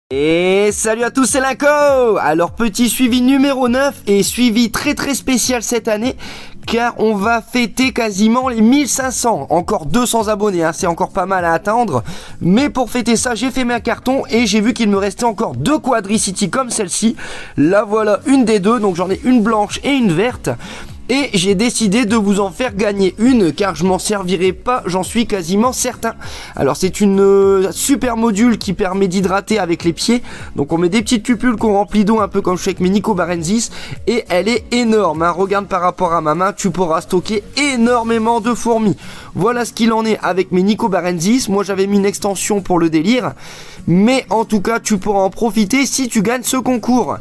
Et salut à tous, c'est Linko. Alors petit suivi numéro 9 et suivi très spécial cette année, car on va fêter quasiment les 1500, encore 200 abonnés, hein, c'est encore pas mal à atteindre. Mais pour fêter ça, j'ai fait mes cartons et j'ai vu qu'il me restait encore deux Quadricity comme celle-ci. Là voilà une des deux, donc j'en ai une blanche et une verte. Et j'ai décidé de vous en faire gagner une, car je m'en servirai pas, j'en suis quasiment certain. Alors c'est une super module qui permet d'hydrater avec les pieds. Donc on met des petites cupules qu'on remplit d'eau, un peu comme je fais avec mes Nico Barensis. Et elle est énorme, hein. Regarde par rapport à ma main, tu pourras stocker énormément de fourmis. Voilà ce qu'il en est avec mes Nico Barensis. Moi j'avais mis une extension pour le délire. Mais en tout cas tu pourras en profiter si tu gagnes ce concours.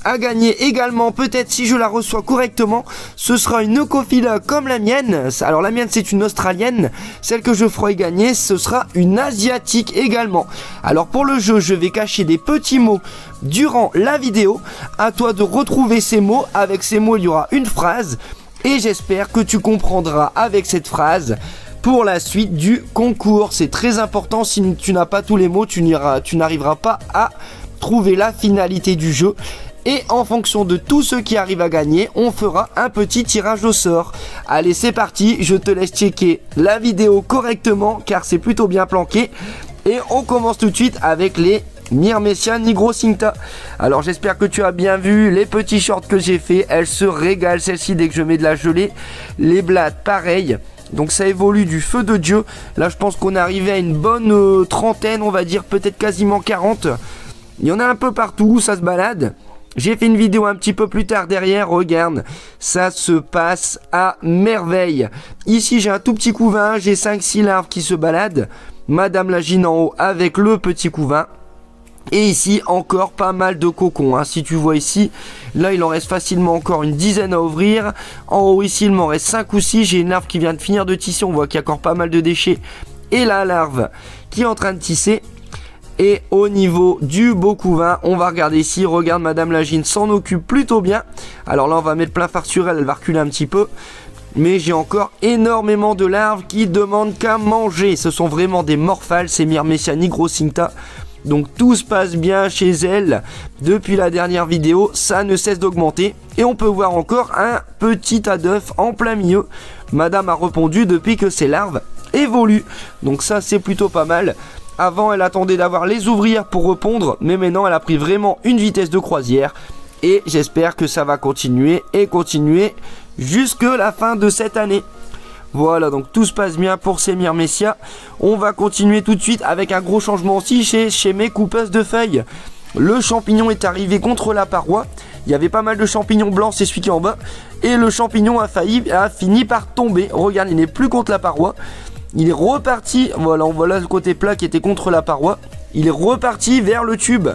À gagner également, peut-être si je la reçois correctement, ce sera une Necophila comme la mienne. Alors la mienne c'est une australienne, celle que je ferai gagner ce sera une asiatique également. Alors pour le jeu je vais cacher des petits mots durant la vidéo, à toi de retrouver ces mots. Avec ces mots il y aura une phrase et j'espère que tu comprendras avec cette phrase pour la suite du concours. C'est très important, si tu n'as pas tous les mots tu n'arriveras pas à trouver la finalité du jeu. Et en fonction de tous ceux qui arrivent à gagner, on fera un petit tirage au sort. Allez, c'est parti, je te laisse checker la vidéo correctement, car c'est plutôt bien planqué. Et on commence tout de suite avec les Myrmecia Nigrocinta. Alors j'espère que tu as bien vu les petits shorts que j'ai fait. Elles se régalent, celle-ci, dès que je mets de la gelée. Les blattes, pareil. Donc ça évolue du feu de Dieu. Là je pense qu'on est arrivé à une bonne trentaine, on va dire peut-être quasiment 40. Il y en a un peu partout, ça se balade. J'ai fait une vidéo un petit peu plus tard derrière, regarde, ça se passe à merveille. Ici j'ai un tout petit couvain, j'ai 5-6 larves qui se baladent. Madame la Gine en haut avec le petit couvain. Et ici encore pas mal de cocons, hein. Si tu vois ici, là il en reste facilement encore une dizaine à ouvrir. En haut ici il m'en reste 5 ou 6, j'ai une larve qui vient de finir de tisser, on voit qu'il y a encore pas mal de déchets. Et la larve qui est en train de tisser. Et au niveau du beau couvain, on va regarder ici, regarde Madame Lagine s'en occupe plutôt bien. Alors là on va mettre plein phare sur elle, elle va reculer un petit peu. Mais j'ai encore énormément de larves qui demandent qu'à manger. Ce sont vraiment des morphales, ces Myrmecia Nigrocinta. Donc tout se passe bien chez elle. Depuis la dernière vidéo, ça ne cesse d'augmenter. Et on peut voir encore un petit tas d'œufs en plein milieu. Madame a répondu depuis que ces larves évoluent. Donc ça c'est plutôt pas mal. Avant elle attendait d'avoir les ouvrières pour répondre, mais maintenant elle a pris vraiment une vitesse de croisière. Et j'espère que ça va continuer et continuer jusque la fin de cette année. Voilà, donc tout se passe bien pour ces Myrmecia. On va continuer tout de suite avec un gros changement aussi chez mes coupeuses de feuilles. Le champignon est arrivé contre la paroi. Il y avait pas mal de champignons blancs, c'est celui qui est en bas. Et le champignon a fini par tomber. Regarde, il n'est plus contre la paroi. Il est reparti, voilà, on voit là le côté plat qui était contre la paroi. Il est reparti vers le tube.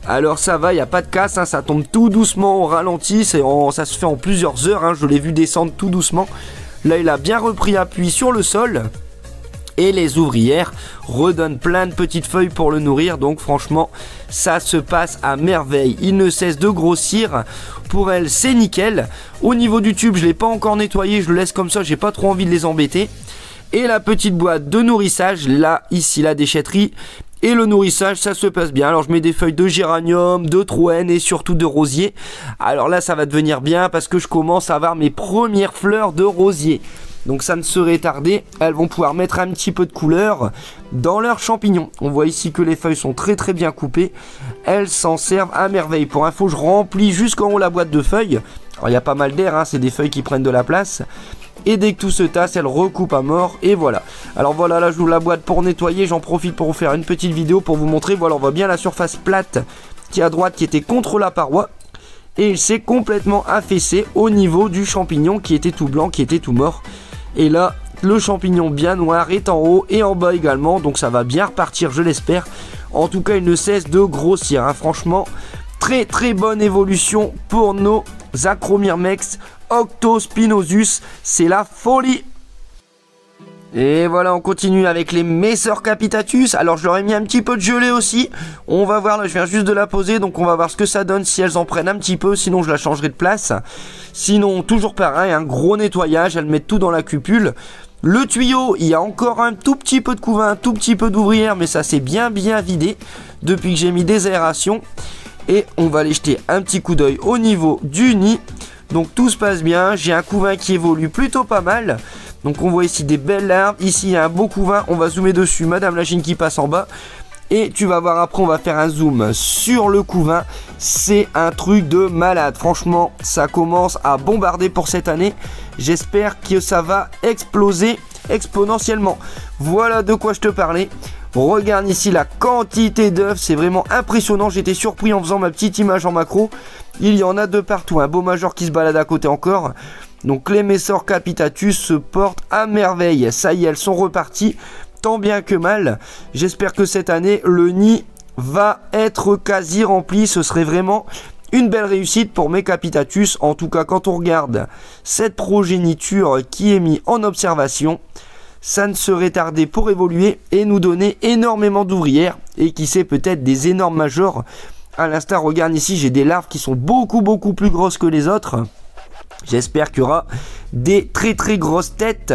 Alors ça va, il n'y a pas de casse, hein, ça tombe tout doucement au ralenti. Ça se fait en plusieurs heures, hein, je l'ai vu descendre tout doucement. Là il a bien repris appui sur le sol. Et les ouvrières redonnent plein de petites feuilles pour le nourrir. Donc franchement, ça se passe à merveille. Il ne cesse de grossir. Pour elle, c'est nickel. Au niveau du tube, je ne l'ai pas encore nettoyé. Je le laisse comme ça, j'ai pas trop envie de les embêter. Et la petite boîte de nourrissage, là, ici, la déchetterie. Et le nourrissage, ça se passe bien. Alors, je mets des feuilles de géranium, de troène et surtout de rosier. Alors là, ça va devenir bien parce que je commence à avoir mes premières fleurs de rosier. Donc, ça ne serait tardé. Elles vont pouvoir mettre un petit peu de couleur dans leurs champignons. On voit ici que les feuilles sont très bien coupées. Elles s'en servent à merveille. Pour info, je remplis jusqu'en haut la boîte de feuilles. Alors, il y a pas mal d'air, hein, c'est des feuilles qui prennent de la place. Et dès que tout se tasse, elle recoupe à mort. Et voilà. Alors voilà, là j'ouvre la boîte pour nettoyer. J'en profite pour vous faire une petite vidéo pour vous montrer. Voilà, on voit bien la surface plate qui est à droite, qui était contre la paroi. Et il s'est complètement affaissé au niveau du champignon qui était tout blanc, qui était tout mort. Et là, le champignon bien noir est en haut et en bas également. Donc ça va bien repartir, je l'espère. En tout cas, il ne cesse de grossir, hein. Franchement, très bonne évolution pour nos Acromyrmex Octospinosus, c'est la folie. Et voilà, on continue avec les Messer Capitatus. Alors je leur ai mis un petit peu de gelée aussi. On va voir, là je viens juste de la poser, donc on va voir ce que ça donne si elles en prennent un petit peu. Sinon je la changerai de place. Sinon toujours pareil, un gros nettoyage, elles mettent tout dans la cupule. Le tuyau, il y a encore un tout petit peu de couvain, un tout petit peu d'ouvrière, mais ça s'est bien vidé depuis que j'ai mis des aérations. Et on va aller jeter un petit coup d'œil au niveau du nid. Donc tout se passe bien, j'ai un couvain qui évolue plutôt pas mal. Donc on voit ici des belles larves, ici il y a un beau couvain, on va zoomer dessus, Madame Lagine qui passe en bas. Et tu vas voir après, on va faire un zoom sur le couvain. C'est un truc de malade. Franchement, ça commence à bombarder pour cette année. J'espère que ça va exploser exponentiellement. Voilà de quoi je te parlais. Regarde ici la quantité d'œufs. C'est vraiment impressionnant. J'étais surpris en faisant ma petite image en macro. Il y en a de partout. Un beau major qui se balade à côté encore. Donc les Messor Capitatus se portent à merveille. Ça y est, elles sont reparties. Tant bien que mal, j'espère que cette année le nid va être quasi rempli. Ce serait vraiment une belle réussite pour mes Capitatus. En tout cas, quand on regarde cette progéniture qui est mise en observation, ça ne serait tardé pour évoluer et nous donner énormément d'ouvrières et qui sait peut-être des énormes majors. À l'instar, regarde ici, j'ai des larves qui sont beaucoup plus grosses que les autres. J'espère qu'il y aura des très grosses têtes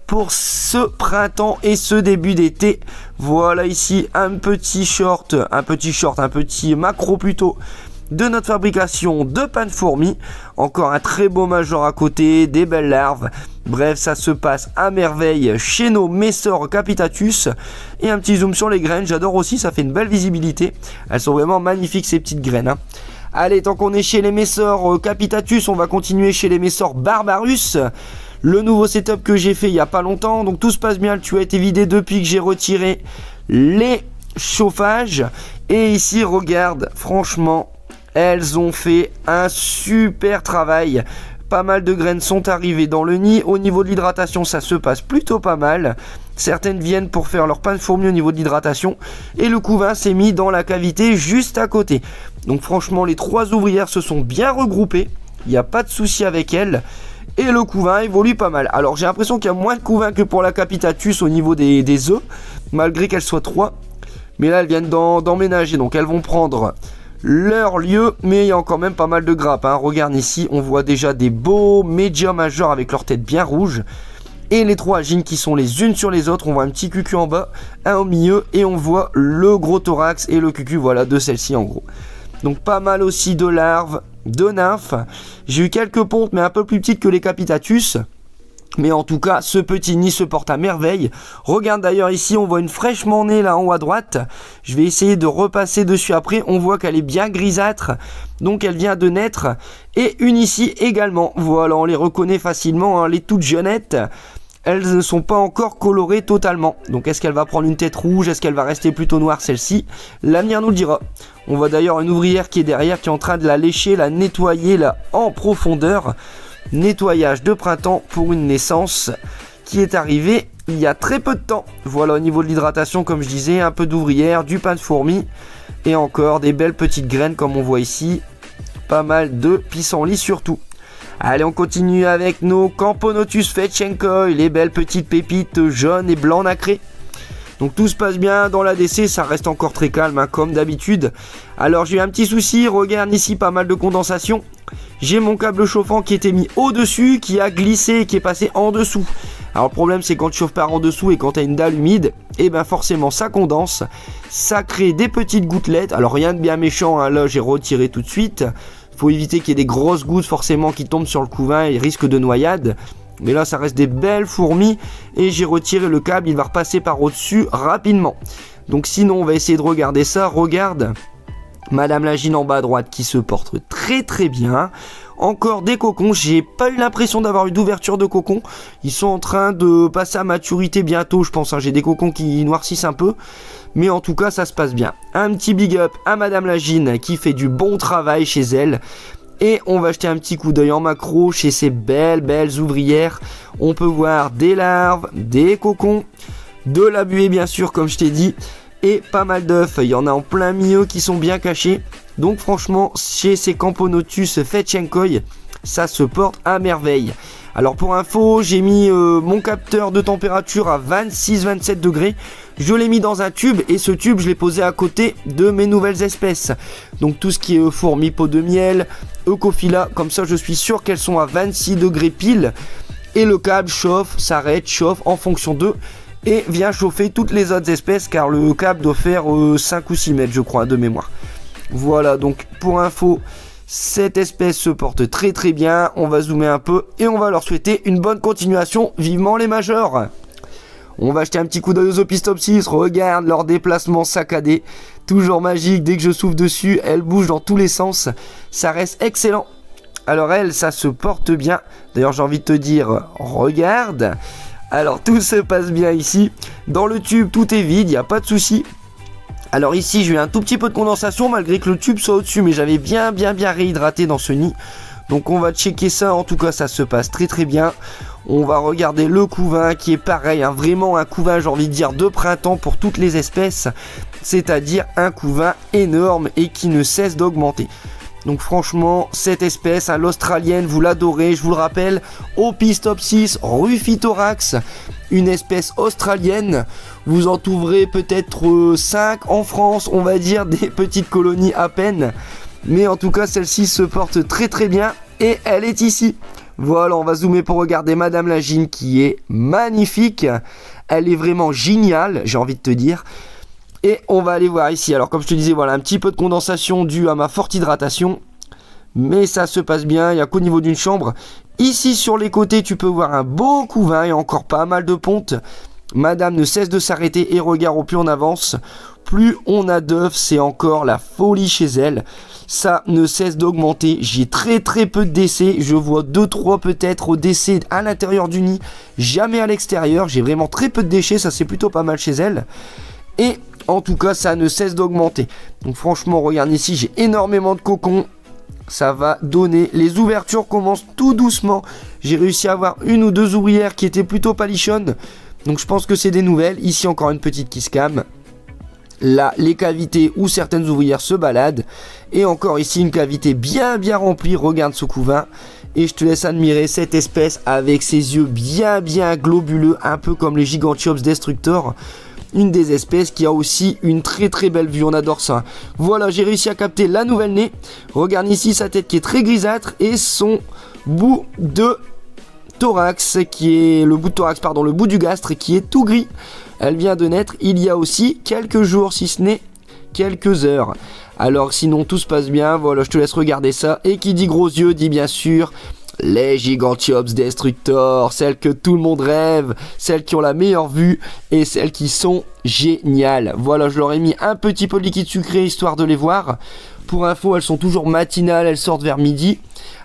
pour ce printemps et ce début d'été. Voilà ici un petit macro plutôt de notre fabrication de pain de fourmis. Encore un très beau major à côté, des belles larves. Bref, ça se passe à merveille chez nos Messor Capitatus. Et un petit zoom sur les graines, j'adore aussi, ça fait une belle visibilité. Elles sont vraiment magnifiques ces petites graines, hein. Allez, tant qu'on est chez les Messor Capitatus, on va continuer chez les Messor Barbarus. Le nouveau setup que j'ai fait il n'y a pas longtemps. Donc tout se passe bien, le tuyau a été vidé depuis que j'ai retiré les chauffages. Et ici, regarde, franchement, elles ont fait un super travail. Pas mal de graines sont arrivées dans le nid. Au niveau de l'hydratation, ça se passe plutôt pas mal. Certaines viennent pour faire leur pain de fourmi au niveau de l'hydratation. Et le couvain s'est mis dans la cavité juste à côté. Donc franchement, les 3 ouvrières se sont bien regroupées. Il n'y a pas de souci avec elles. Et le couvain évolue pas mal. Alors j'ai l'impression qu'il y a moins de couvain que pour la Capitatus au niveau des œufs. Malgré qu'elles soient 3. Mais là elles viennent d'emménager. Donc elles vont prendre leur lieu. Mais il y a encore même pas mal de grappes, hein. Regarde ici, on voit déjà des beaux médias majeurs avec leur tête bien rouge. Et les 3 agines qui sont les unes sur les autres. On voit un petit cucu en bas, un au milieu. Et on voit le gros thorax et le cucu, voilà, de celle-ci en gros. Donc pas mal aussi de larves, de nymphes. J'ai eu quelques pontes mais un peu plus petites que les Capitatus. Mais en tout cas, ce petit nid se porte à merveille. Regarde d'ailleurs ici, on voit une fraîchement née là en haut à droite. Je vais essayer de repasser dessus après. On voit qu'elle est bien grisâtre. Donc elle vient de naître. Et une ici également. Voilà, on les reconnaît facilement, hein, les toutes jeunettes. Elles ne sont pas encore colorées totalement. Donc est-ce qu'elle va prendre une tête rouge? Est-ce qu'elle va rester plutôt noire celle-ci? L'avenir nous le dira. On voit d'ailleurs une ouvrière qui est derrière, qui est en train de la lécher, la nettoyer là en profondeur. Nettoyage de printemps pour une naissance qui est arrivée il y a très peu de temps. Voilà, au niveau de l'hydratation, comme je disais, un peu d'ouvrière, du pain de fourmi et encore des belles petites graines comme on voit ici. Pas mal de pissenlit surtout. Allez, on continue avec nos Camponotus Fetchenkoi, les belles petites pépites jaunes et blancs nacrés. Donc tout se passe bien dans l'ADC, ça reste encore très calme, hein, comme d'habitude. Alors j'ai eu un petit souci, regarde ici, pas mal de condensation. J'ai mon câble chauffant qui était mis au-dessus, qui a glissé et qui est passé en dessous. Alors le problème c'est quand tu chauffes par en dessous et quand tu as une dalle humide, et ben forcément ça condense, ça crée des petites gouttelettes. Alors rien de bien méchant, hein, là j'ai retiré tout de suite. Il faut éviter qu'il y ait des grosses gouttes forcément qui tombent sur le couvain et risque de noyade. Mais là ça reste des belles fourmis et j'ai retiré le câble, il va repasser par au-dessus rapidement. Donc sinon on va essayer de regarder ça. Regarde Madame Lagine en bas à droite qui se porte très bien. Encore des cocons, j'ai pas eu l'impression d'avoir eu d'ouverture de cocons. Ils sont en train de passer à maturité bientôt je pense, hein. J'ai des cocons qui noircissent un peu. Mais en tout cas ça se passe bien. Un petit big up à Madame Lagine qui fait du bon travail chez elle. Et on va jeter un petit coup d'œil en macro chez ces belles ouvrières. On peut voir des larves, des cocons, de la buée bien sûr comme je t'ai dit. Et pas mal d'œufs, il y en a en plein milieu qui sont bien cachés. Donc franchement chez ces Camponotus Fetchenkoi, ça se porte à merveille. Alors pour info, j'ai mis mon capteur de température à 26-27 degrés. Je l'ai mis dans un tube et ce tube je l'ai posé à côté de mes nouvelles espèces. Donc tout ce qui est fourmis, pot de miel, Eucophila, comme ça je suis sûr qu'elles sont à 26 degrés pile. Et le câble chauffe, s'arrête, chauffe en fonction d'eux. Et vient chauffer toutes les autres espèces, car le câble doit faire 5 ou 6 mètres, je crois, de mémoire. Voilà, donc pour info, cette espèce se porte très très bien. On va zoomer un peu et on va leur souhaiter une bonne continuation. Vivement les majeurs. On va jeter un petit coup d'œil aux Opistopsis. Regarde leur déplacement saccadé. Toujours magique, dès que je souffle dessus, elle bouge dans tous les sens. Ça reste excellent. Alors elle, ça se porte bien. D'ailleurs, j'ai envie de te dire, regarde. Alors tout se passe bien ici. Dans le tube, tout est vide, il n'y a pas de souci. Alors ici, j'ai eu un tout petit peu de condensation malgré que le tube soit au-dessus. Mais j'avais bien réhydraté dans ce nid. Donc on va checker ça. En tout cas, ça se passe très très bien. On va regarder le couvain qui est pareil, hein, vraiment un couvain, j'ai envie de dire, de printemps pour toutes les espèces. C'est-à-dire un couvain énorme et qui ne cesse d'augmenter. Donc franchement, cette espèce, hein, l'australienne, vous l'adorez, je vous le rappelle, Opistopsis rufithorax, une espèce australienne. Vous en trouverez peut-être 5 en France, on va dire, des petites colonies à peine. Mais en tout cas, celle-ci se porte très très bien et elle est ici. Voilà, on va zoomer pour regarder Madame la Gine qui est magnifique. Elle est vraiment géniale, j'ai envie de te dire. Et on va aller voir ici. Alors comme je te disais, voilà, un petit peu de condensation due à ma forte hydratation. Mais ça se passe bien, il n'y a qu'au niveau d'une chambre. Ici sur les côtés, tu peux voir un beau couvain et encore pas mal de pontes. Madame ne cesse de s'arrêter et regarde, au plus on avance, plus on a d'œufs, c'est encore la folie chez elle. Ça ne cesse d'augmenter. J'ai très peu de décès. Je vois 2-3 peut-être décès à l'intérieur du nid, jamais à l'extérieur. J'ai vraiment très peu de déchets, ça c'est plutôt pas mal chez elle. Et en tout cas, ça ne cesse d'augmenter. Donc franchement, regarde ici, j'ai énormément de cocons. Ça va donner. Les ouvertures commencent tout doucement. J'ai réussi à avoir une ou deux ouvrières qui étaient plutôt palichonnes. Donc je pense que c'est des nouvelles. Ici encore une petite kiss cam. Là, les cavités où certaines ouvrières se baladent. Et encore ici, une cavité bien remplie. Regarde ce couvain. Et je te laisse admirer cette espèce avec ses yeux bien globuleux. Un peu comme les Gigantiops Destructor. Une des espèces qui a aussi une très belle vue. On adore ça. Voilà, j'ai réussi à capter la nouvelle nez. Regarde ici sa tête qui est très grisâtre. Et son bout de thorax, qui est le bout de thorax, pardon, le bout du gastre qui est tout gris. Elle vient de naître il y a aussi quelques jours, si ce n'est quelques heures. Alors sinon tout se passe bien, voilà, je te laisse regarder ça. Et qui dit gros yeux dit bien sûr les Gigantiops Destructor, celles que tout le monde rêve, celles qui ont la meilleure vue et celles qui sont géniales. Voilà, je leur ai mis un petit peu de liquide sucré histoire de les voir. Pour info, elles sont toujours matinales, elles sortent vers midi.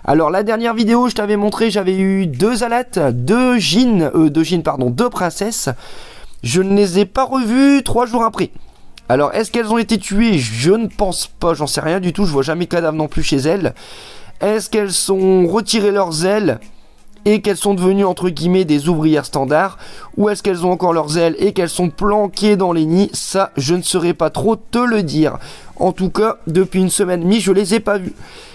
Alors la dernière vidéo, je t'avais montré, j'avais eu deux alates, deux princesses. Je ne les ai pas revues 3 jours après. Alors est-ce qu'elles ont été tuées? Je ne pense pas, j'en sais rien du tout, je vois jamais cadavre non plus chez elles. Est-ce qu'elles sont retirées leurs ailes et qu'elles sont devenues entre guillemets des ouvrières standards? Ou est-ce qu'elles ont encore leurs ailes et qu'elles sont planquées dans les nids? Ça, je ne saurais pas trop te le dire. En tout cas, depuis une semaine et demie, je les ai pas vues.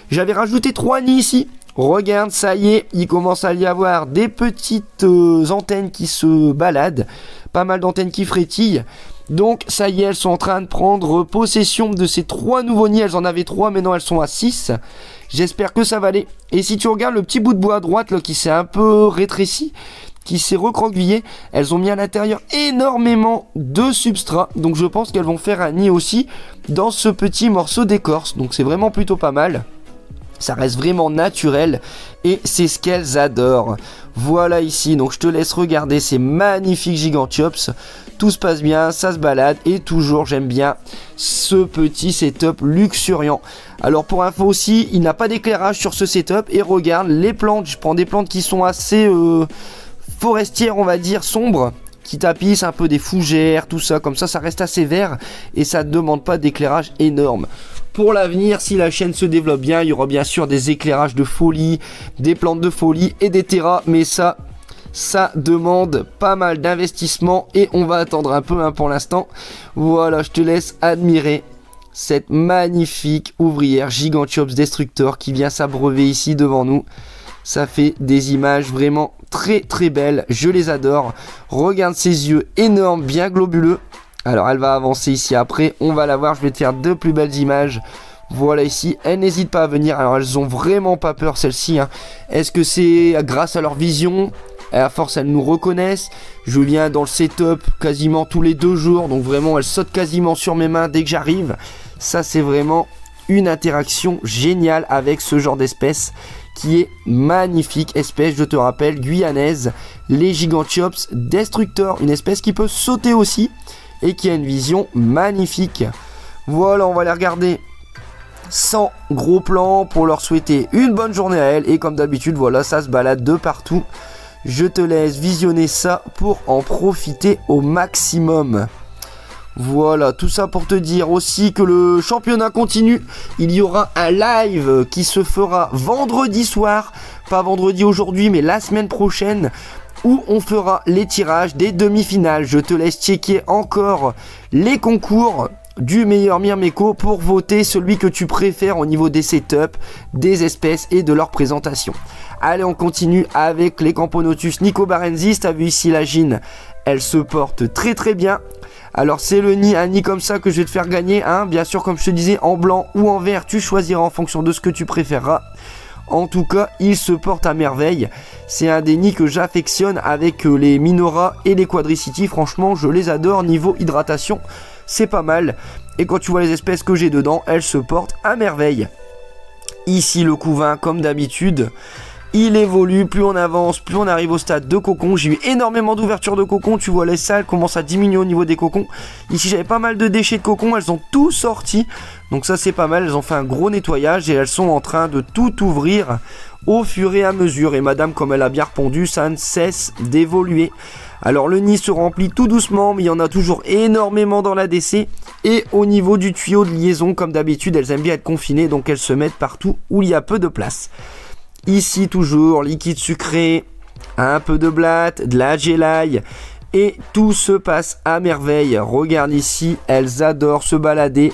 J'avais rajouté 3 nids ici. Regarde, ça y est, il commence à y avoir des petites antennes qui se baladent. Pas mal d'antennes qui frétillent. Donc ça y est, elles sont en train de prendre possession de ces 3 nouveaux nids. Elles en avaient 3, maintenant elles sont à 6. J'espère que ça va aller. Et si tu regardes le petit bout de bois à droite là, qui s'est un peu rétréci, qui s'est recroquevillé, elles ont mis à l'intérieur énormément de substrat. Donc je pense qu'elles vont faire un nid aussi dans ce petit morceau d'écorce. Donc c'est vraiment plutôt pas mal. Ça reste vraiment naturel et c'est ce qu'elles adorent. Voilà ici, donc je te laisse regarder ces magnifiques Gigantiops. Tout se passe bien, ça se balade et toujours j'aime bien ce petit setup luxuriant. Alors pour info aussi, il n'a pas d'éclairage sur ce setup et regarde les plantes. Je prends des plantes qui sont assez forestières, on va dire, sombres, qui tapissent un peu des fougères, tout ça, comme ça reste assez vert et ça ne demande pas d'éclairage énorme. Pour l'avenir, si la chaîne se développe bien, il y aura bien sûr des éclairages de folie, des plantes de folie et des terras, mais ça demande pas mal d'investissement et on va attendre un peu pour l'instant. Voilà, je te laisse admirer cette magnifique ouvrière Gigantiops Destructor qui vient s'abreuver ici devant nous. Ça fait des images vraiment très belles, je les adore. Regarde ses yeux énormes, bien globuleux. Alors elle va avancer ici après, on va la voir, je vais te faire 2 plus belles images. Voilà ici, elles n'hésitent pas à venir, alors elles ont vraiment pas peur celles-ci. Hein. Est-ce que c'est grâce à leur vision? Et à force, elles nous reconnaissent. Je viens dans le setup quasiment tous les 2 jours. Donc vraiment, elles sautent quasiment sur mes mains dès que j'arrive. Ça, c'est vraiment une interaction géniale avec ce genre d'espèce qui est magnifique. Espèce, je te rappelle, guyanaise, les Gigantiops Destructor. Une espèce qui peut sauter aussi et qui a une vision magnifique. Voilà, on va les regarder sans gros plan pour leur souhaiter une bonne journée à elles. Et comme d'habitude, voilà, ça se balade de partout. Je te laisse visionner ça pour en profiter au maximum. Voilà, tout ça pour te dire aussi que le championnat continue. Il y aura un live qui se fera vendredi soir. Pas vendredi aujourd'hui, mais la semaine prochaine, où on fera les tirages des demi-finales. Je te laisse checker encore les concours du meilleur Myrmeco pour voter celui que tu préfères au niveau des setups, des espèces et de leur présentation. Allez, on continue avec les Camponotus nicobarensis. T'as vu ici la gine, elle se porte très très bien. Alors c'est le nid, un nid comme ça que je vais te faire gagner, hein. Bien sûr, comme je te disais, en blanc ou en vert, tu choisiras en fonction de ce que tu préféreras. En tout cas, il se porte à merveille. C'est un des nids que j'affectionne avec les Minora et les Quadricity. Franchement, je les adore. Niveau hydratation, c'est pas mal. Et quand tu vois les espèces que j'ai dedans, elles se portent à merveille. Ici, le couvain, comme d'habitude, il évolue. Plus on avance, plus on arrive au stade de cocon. J'ai eu énormément d'ouverture de cocon. Tu vois, les salles commencent à diminuer au niveau des cocons. Ici, j'avais pas mal de déchets de cocon. Elles ont tout sorti. Donc ça, c'est pas mal. Elles ont fait un gros nettoyage et elles sont en train de tout ouvrir au fur et à mesure. Et madame, comme elle a bien répondu, ça ne cesse d'évoluer. Alors, le nid se remplit tout doucement, mais il y en a toujours énormément dans la DC. Et au niveau du tuyau de liaison, comme d'habitude, elles aiment bien être confinées. Donc, elles se mettent partout où il y a peu de place. Ici, toujours, liquide sucré, un peu de blatte, de la gélaille. Et tout se passe à merveille. Regarde ici, elles adorent se balader.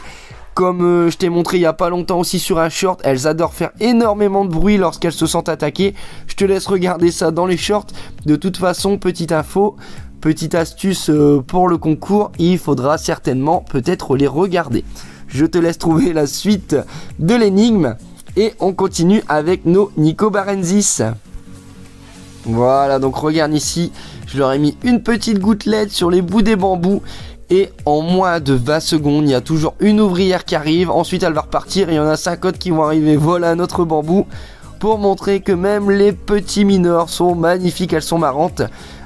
Comme je t'ai montré il n'y a pas longtemps aussi sur un short, elles adorent faire énormément de bruit lorsqu'elles se sentent attaquées. Je te laisse regarder ça dans les shorts. De toute façon, petite info, petite astuce pour le concours, il faudra certainement peut-être les regarder. Je te laisse trouver la suite de l'énigme. Et on continue avec nos nicobarensis. Voilà, donc regarde ici, je leur ai mis une petite gouttelette sur les bouts des bambous. Et en moins de 20 secondes, il y a toujours une ouvrière qui arrive. Ensuite, elle va repartir et il y en a 5 autres qui vont arriver. Voilà notre bambou. Pour montrer que même les petits mineurs sont magnifiques, elles sont marrantes.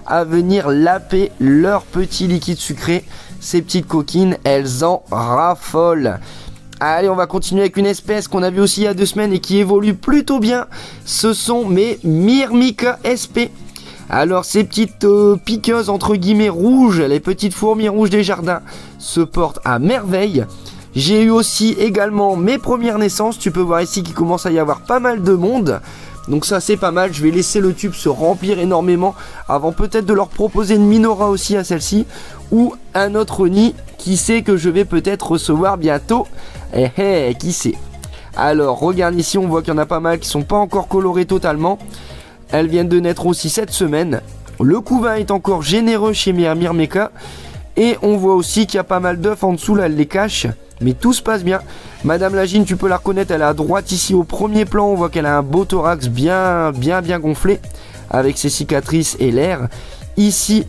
À venir laper leur petit liquide sucré. Ces petites coquines, elles en raffolent. Allez, on va continuer avec une espèce qu'on a vue aussi il y a 2 semaines et qui évolue plutôt bien. Ce sont mes Myrmica SP. Alors ces petites piqueuses entre guillemets rouges, les petites fourmis rouges des jardins, se portent à merveille. J'ai eu aussi également mes premières naissances. Tu peux voir ici qu'il commence à y avoir pas mal de monde. Donc ça c'est pas mal, je vais laisser le tube se remplir énormément avant peut-être de leur proposer une Minora aussi à celle-ci. Ou un autre nid, qui sait que je vais peut-être recevoir bientôt. Qui sait. Alors regarde ici, on voit qu'il y en a pas mal qui sont pas encore colorés totalement. Elles viennent de naître aussi cette semaine. Le couvain est encore généreux chez Myrmeca. Et on voit aussi qu'il y a pas mal d'œufs en dessous, là elle les cache. Mais tout se passe bien. Madame Lagine, tu peux la reconnaître, elle est à droite ici au premier plan. On voit qu'elle a un beau thorax bien gonflé, avec ses cicatrices et l'air. Ici,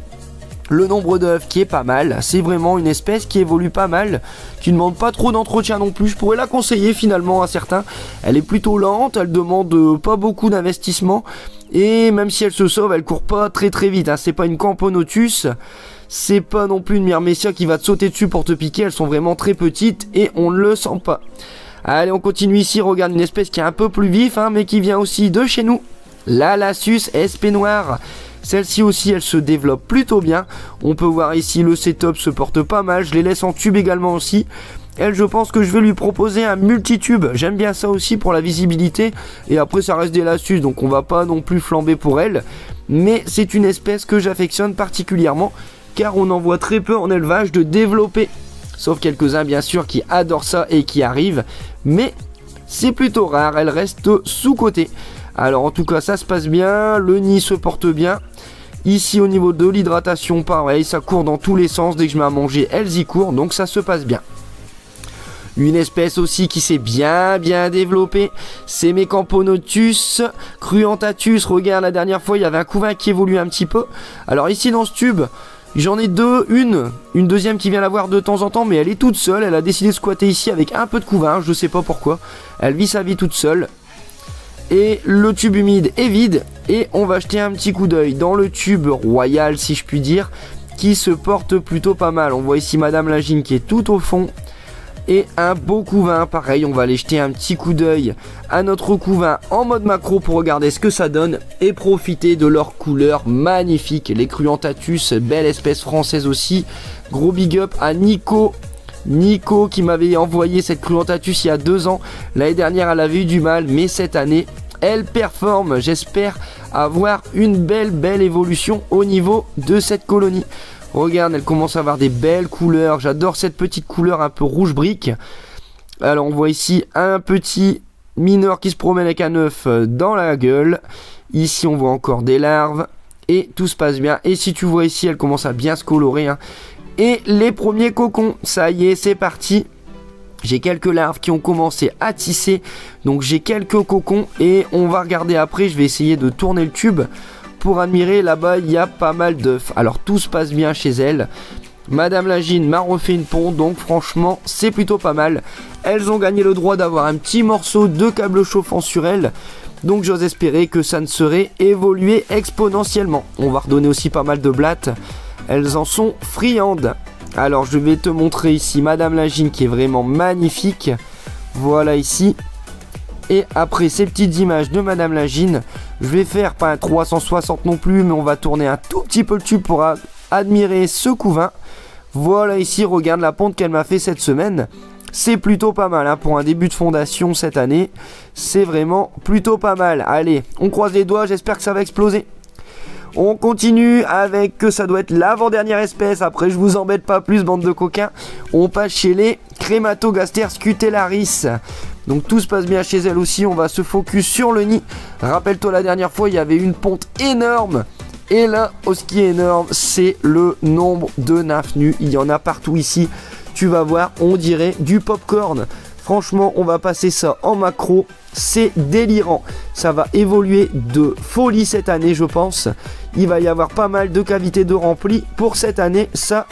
le nombre d'œufs qui est pas mal. C'est vraiment une espèce qui évolue pas mal, qui ne demande pas trop d'entretien non plus. Je pourrais la conseiller finalement à certains. Elle est plutôt lente, elle demande pas beaucoup d'investissement. Et même si elle se sauve, elle court pas très vite, hein. C'est pas une Camponotus. C'est pas non plus une Myrmecia qui va te sauter dessus pour te piquer. Elles sont vraiment très petites et on ne le sent pas. Allez, on continue ici. Regarde une espèce qui est un peu plus vif, hein, mais qui vient aussi de chez nous. La Lassus SP noire. Celle-ci aussi, elle se développe plutôt bien. On peut voir ici le setup se porte pas mal. Je les laisse en tube également aussi. Elle, je pense que je vais lui proposer un multitube. J'aime bien ça aussi pour la visibilité. Et après, ça reste des Lassus, donc on va pas non plus flamber pour elle. Mais c'est une espèce que j'affectionne particulièrement, car on en voit très peu en élevage de développer. Sauf quelques-uns, bien sûr, qui adorent ça et qui arrivent. Mais c'est plutôt rare, elle reste sous-cotée. Alors, en tout cas, ça se passe bien. Le nid se porte bien. Ici, au niveau de l'hydratation, pareil, ça court dans tous les sens. Dès que je mets à manger, elles y courent, donc ça se passe bien. Une espèce aussi qui s'est bien développée, c'est mes Camponotus cruentatus. Regarde, la dernière fois il y avait un couvain qui évolue un petit peu. Alors ici dans ce tube, j'en ai deux, une deuxième qui vient la voir de temps en temps, mais elle est toute seule. Elle a décidé de squatter ici avec un peu de couvain, je sais pas pourquoi. Elle vit sa vie toute seule. Et le tube humide est vide. Et on va jeter un petit coup d'œil dans le tube royal, si je puis dire, qui se porte plutôt pas mal. On voit ici Madame Lagine qui est tout au fond. Et un beau couvain, pareil, on va aller jeter un petit coup d'œil à notre couvain en mode macro pour regarder ce que ça donne et profiter de leur couleur magnifique. Les Cruentatus, belle espèce française aussi. Gros big up à Nico qui m'avait envoyé cette Cruentatus il y a 2 ans. L'année dernière elle avait eu du mal, mais cette année elle performe. J'espère avoir une belle évolution au niveau de cette colonie. Regarde, elle commence à avoir des belles couleurs. J'adore cette petite couleur un peu rouge brique. Alors on voit ici un petit mineur qui se promène avec un œuf dans la gueule. Ici on voit encore des larves. Et tout se passe bien. Et si tu vois ici, elle commence à bien se colorer, hein. Et les premiers cocons, ça y est, c'est parti. J'ai quelques larves qui ont commencé à tisser. Donc j'ai quelques cocons. Et on va regarder après, je vais essayer de tourner le tube pour admirer. Là-bas il y a pas mal d'œufs. Alors tout se passe bien chez elle. Madame Lagine m'a refait une ponte, donc franchement c'est plutôt pas mal. Elles ont gagné le droit d'avoir un petit morceau de câble chauffant sur elles. Donc j'ose espérer que ça ne serait évolué exponentiellement. On va redonner aussi pas mal de blattes. Elles en sont friandes. Alors je vais te montrer ici Madame Lagine qui est vraiment magnifique. Voilà ici. Et après ces petites images de Madame Lagine, je vais faire pas un 360 non plus, mais on va tourner un tout petit peu le tube pour admirer ce couvain. Voilà ici, regarde la ponte qu'elle m'a fait cette semaine. C'est plutôt pas mal, hein, pour un début de fondation cette année. C'est vraiment plutôt pas mal. Allez, on croise les doigts, j'espère que ça va exploser. On continue avec que ça doit être l'avant-dernière espèce. Après, je vous embête pas plus, bande de coquins. On passe chez les Crématogaster scutellaris. Donc tout se passe bien chez elle aussi. On va se focus sur le nid. Rappelle-toi, la dernière fois, il y avait une ponte énorme. Et là, ce qui est énorme, c'est le nombre de nymphes nues. Il y en a partout ici. Tu vas voir, on dirait du popcorn. Franchement, on va passer ça en macro. C'est délirant. Ça va évoluer de folie cette année, je pense. Il va y avoir pas mal de cavités de rempli pour cette année. Ça,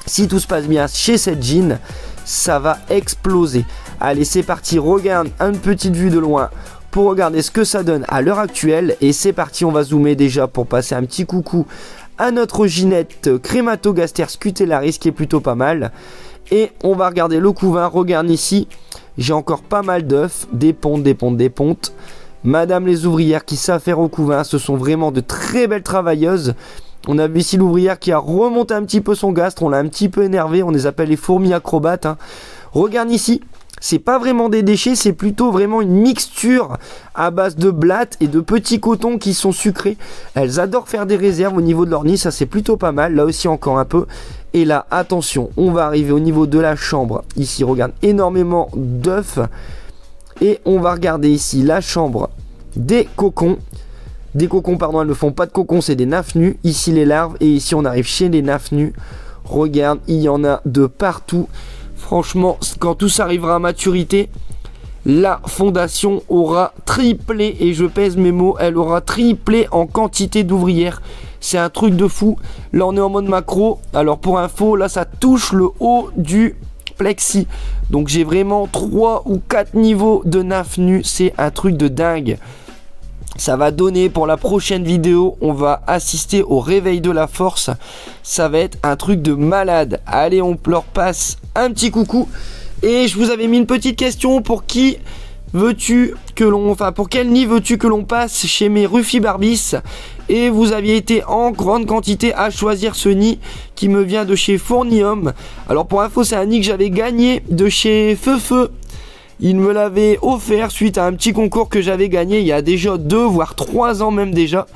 si tout se passe bien chez cette jean, ça va exploser. Allez, c'est parti. Regarde une petite vue de loin pour regarder ce que ça donne à l'heure actuelle. Et c'est parti, on va zoomer déjà pour passer un petit coucou à notre ginette Crématogaster scutellaris qui est plutôt pas mal. Et on va regarder le couvain. Regarde ici, j'ai encore pas mal d'œufs, des pontes. Madame les ouvrières qui savent faire au couvain, ce sont vraiment de très belles travailleuses. On a vu ici l'ouvrière qui a remonté un petit peu son gastre, on l'a un petit peu énervé, on les appelle les fourmis acrobates, hein. Regarde ici, c'est pas vraiment des déchets, c'est plutôt vraiment une mixture à base de blattes et de petits cotons qui sont sucrés. Elles adorent faire des réserves au niveau de leur nid, ça c'est plutôt pas mal. Là aussi encore un peu. Et là, attention, on va arriver au niveau de la chambre. Ici, regarde, énormément d'œufs. Et on va regarder ici la chambre des cocons. Des cocons, pardon, elles ne font pas de cocons, c'est des nymphes nues. Ici les larves et ici on arrive chez les nymphes nues. Regarde, il y en a de partout. Franchement, quand tout ça arrivera à maturité, la fondation aura triplé, et je pèse mes mots, elle aura triplé en quantité d'ouvrières. C'est un truc de fou. Là on est en mode macro. Alors pour info, là ça touche le haut du plexi. Donc j'ai vraiment 3 ou 4 niveaux de nymphes nues. C'est un truc de dingue. Ça va donner pour la prochaine vidéo, on va assister au réveil de la force. Ça va être un truc de malade. Allez, on leur passe un petit coucou. Et je vous avais mis une petite question: pour qui veux-tu que l'on... Enfin, pour quel nid veux-tu que l'on passe chez mes Rufibarbis? Et vous aviez été en grande quantité à choisir ce nid qui me vient de chez Fournium. Alors pour info, c'est un nid que j'avais gagné de chez Feu. Il me l'avait offert suite à un petit concours que j'avais gagné il y a déjà 2 voire 3 ans même déjà.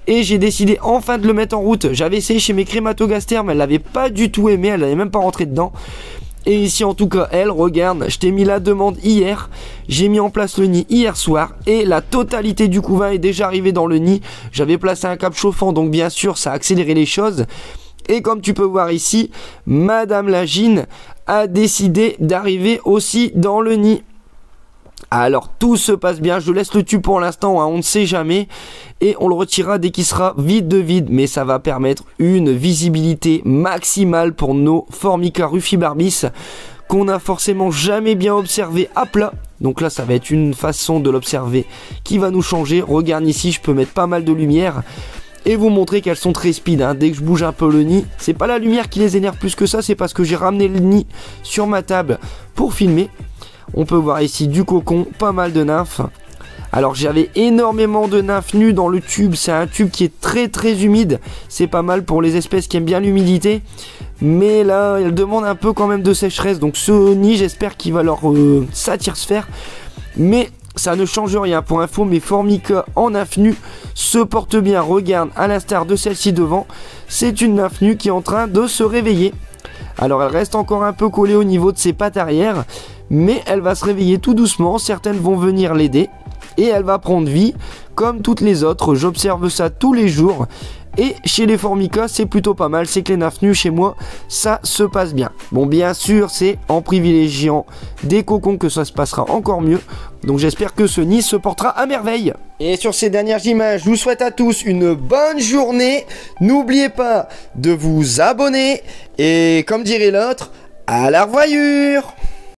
Et j'ai décidé enfin de le mettre en route. J'avais essayé chez mes Crématogaster, mais elle l'avait pas du tout aimé, elle n'avait même pas rentré dedans. Et ici en tout cas elle, regarde, je t'ai mis la demande hier, j'ai mis en place le nid hier soir et la totalité du couvain est déjà arrivée dans le nid. J'avais placé un câble chauffant, donc bien sûr ça a accéléré les choses. Et comme tu peux voir ici, Madame Lagine a décidé d'arriver aussi dans le nid. Alors tout se passe bien, je laisse le tube pour l'instant, hein, on ne sait jamais, et on le retirera dès qu'il sera vide de vide, mais ça va permettre une visibilité maximale pour nos Formica rufibarbis qu'on n'a forcément jamais bien observé à plat. Donc là ça va être une façon de l'observer qui va nous changer. Regarde ici, je peux mettre pas mal de lumière et vous montrer qu'elles sont très speed, hein. Dès que je bouge un peu le nid, c'est pas la lumière qui les énerve plus que ça, c'est parce que j'ai ramené le nid sur ma table pour filmer. On peut voir ici du cocon, pas mal de nymphes. Alors j'avais énormément de nymphes nues dans le tube, c'est un tube qui est très humide. C'est pas mal pour les espèces qui aiment bien l'humidité. Mais là, elles demandent un peu quand même de sécheresse. Donc ce nid, j'espère qu'il va leur satisfaire. Mais ça ne change rien. Pour info, mes Formica en nymphes nues se portent bien. Regarde, à l'instar de celle-ci devant, c'est une nymphe nue qui est en train de se réveiller. Alors elle reste encore un peu collée au niveau de ses pattes arrière, mais elle va se réveiller tout doucement. Certaines vont venir l'aider et elle va prendre vie comme toutes les autres. J'observe ça tous les jours. Et chez les Formica, c'est plutôt pas mal. C'est que les nymphes nues chez moi, ça se passe bien. Bon, bien sûr, c'est en privilégiant des cocons que ça se passera encore mieux. Donc j'espère que ce nid se portera à merveille. Et sur ces dernières images, je vous souhaite à tous une bonne journée. N'oubliez pas de vous abonner. Et comme dirait l'autre, à la revoyure.